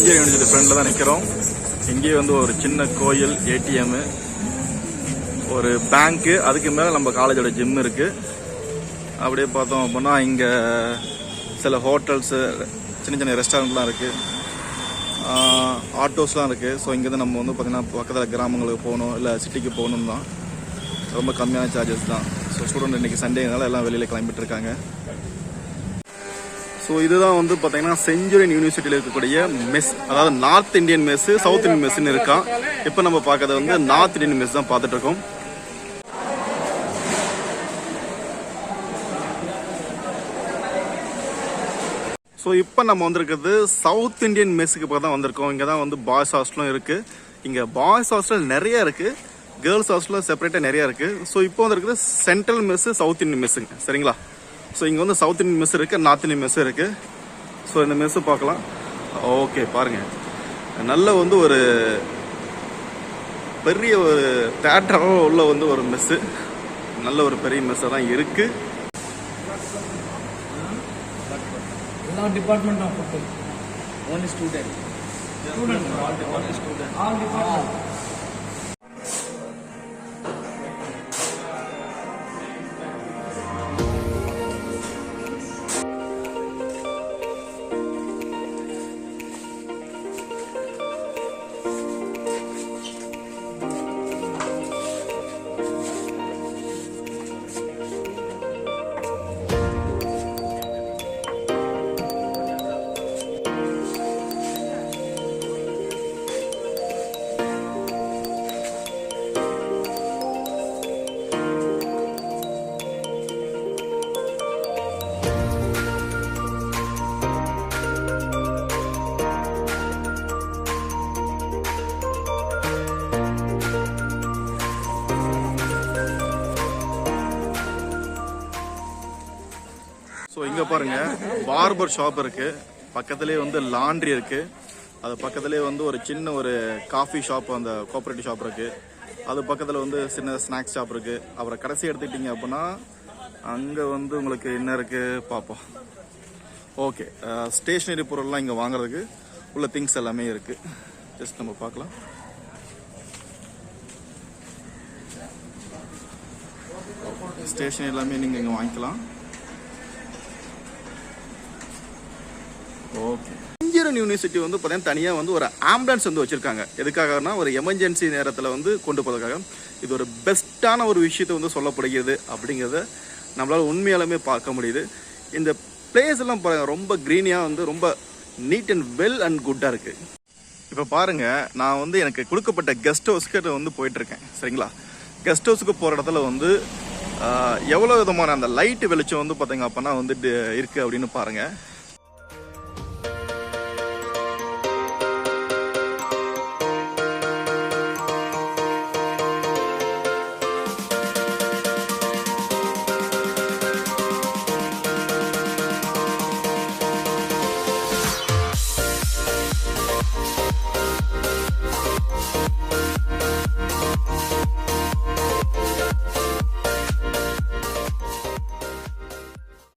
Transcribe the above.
Century university ஃப்ரெண்டில் தான் நிற்கிறோம். இங்கேயே வந்து ஒரு சின்ன கோயில், ATM, ஒரு பேங்க்கு, அதுக்கு மேலே நம்ம காலேஜோட ஜிம் இருக்குது. அப்படியே பார்த்தோம் அப்படின்னா இங்கே சில ஹோட்டல்ஸு, சின்ன சின்ன ரெஸ்டாரண்ட்லாம் இருக்குது, ஆட்டோஸ்லாம் இருக்குது. ஸோ இங்கேருந்து நம்ம வந்து பார்த்திங்கன்னா பக்கத்தில் கிராமங்களுக்கு போகணும், இல்லை சிட்டிக்கு போகணும் தான். ரொம்ப கம்மியான சார்ஜஸ் தான். ஸோ ஸ்டூடெண்ட் இன்றைக்கி சண்டேனால எல்லாம் வெளியில் கிளம்பிட்டு இருக்காங்க. ஸோ இதுதான் வந்து பார்த்தீங்கன்னா செஞ்சுரியன் யூனிவர்சிட்டியில் இருக்கக்கூடிய மெஸ், அதாவது north Indian mess, south Indian மெஸ்ஸுன்னு இருக்கான். இப்போ நம்ம பார்க்கறது வந்து நார்த் இந்தியன் மெஸ் தான் பார்த்துட்டு இருக்கோம். ஸோ இப்போ நம்ம வந்திருக்கிறது சவுத் இந்தியன் மெஸ்ஸுக்கு இப்போ தான் வந்திருக்கோம். இங்கே தான் வந்து பாய்ஸ் ஹாஸ்டலும் இருக்குது. இங்கே பாய்ஸ் ஹாஸ்டல் நிறைய இருக்குது, கேர்ள்ஸ் ஹாஸ்டலும் செப்பரேட்டாக நிறையா இருக்குது. ஸோ இப்போ வந்துருக்குது சென்ட்ரல் மெஸ்ஸு, சவுத் இந்தியன் மெஸ்ஸுங்க, சரிங்களா? ஸோ இங்கே வந்து சவுத் இந்தியன் மெஸ் இருக்குது, நார்த் இந்தியன் மெஸ் இருக்குது. ஸோ இந்த மெஸ்ஸு பார்க்கலாம். ஓகே, பாருங்கள், நல்ல வந்து ஒரு பெரிய ஒரு தேட்டராக உள்ள வந்து ஒரு மெஸ்ஸு, நல்ல ஒரு பெரிய மெஸ்ஸாக தான் இருக்குது. Department of food. Only student. All department. So இங்கே பாருங்கள், பார்பர் ஷாப் இருக்குது, பக்கத்துலேயே வந்து லாண்ட்ரி இருக்குது, அது பக்கத்துலேயே வந்து ஒரு சின்ன ஒரு காஃபி ஷாப், அந்த கோஆப்ரேட்டிவ் ஷாப் இருக்குது, அது பக்கத்தில் வந்து சின்ன ஸ்நாக்ஸ் ஷாப் இருக்குது. அப்புறம் கடைசி எடுத்துக்கிட்டிங்க அப்படின்னா அங்கே வந்து உங்களுக்கு என்ன இருக்குது பார்ப்போம். ஓகே, ஸ்டேஷ்னரி பொருள்லாம் இங்கே வாங்குறதுக்கு உள்ள திங்ஸ் எல்லாமே இருக்குது. ஜஸ்ட் நம்ம பார்க்கலாம். ஸ்டேஷனரி எல்லாமே நீங்கள் இங்கே வாங்கிக்கலாம். ஓகே, செஞ்சுரியன் யூனிவர்சிட்டி வந்து பார்த்தீங்கன்னா தனியாக வந்து ஒரு ஆம்புலன்ஸ் வந்து வச்சுருக்காங்க. எதுக்காகனா ஒரு எமர்ஜென்சி நேரத்தில் வந்து கொண்டு போகிறதுக்காக. இது ஒரு பெஸ்ட்டான ஒரு விஷயத்தை வந்து சொல்லப்படுகிறது அப்படிங்கிறத நம்மளால் உண்மையாலுமே பார்க்க முடியுது. இந்த பிளேஸ் எல்லாம் பாருங்கள், ரொம்ப க்ரீனியாக வந்து ரொம்ப நீட் அண்ட் வெல் அண்ட் குட்டாக இருக்குது. இப்போ பாருங்கள், நான் வந்து எனக்கு கொடுக்கப்பட்ட கெஸ்ட் ஹவுஸ்க்கு வந்து போயிட்டுருக்கேன், சரிங்களா? கெஸ்ட் ஹவுஸுக்கு போகிற இடத்துல வந்து எவ்வளோ விதமான அந்த லைட்டு வெளிச்சம் வந்து பார்த்தீங்க அப்படின்னா வந்துட்டு இருக்குது அப்படின்னு பாருங்கள்.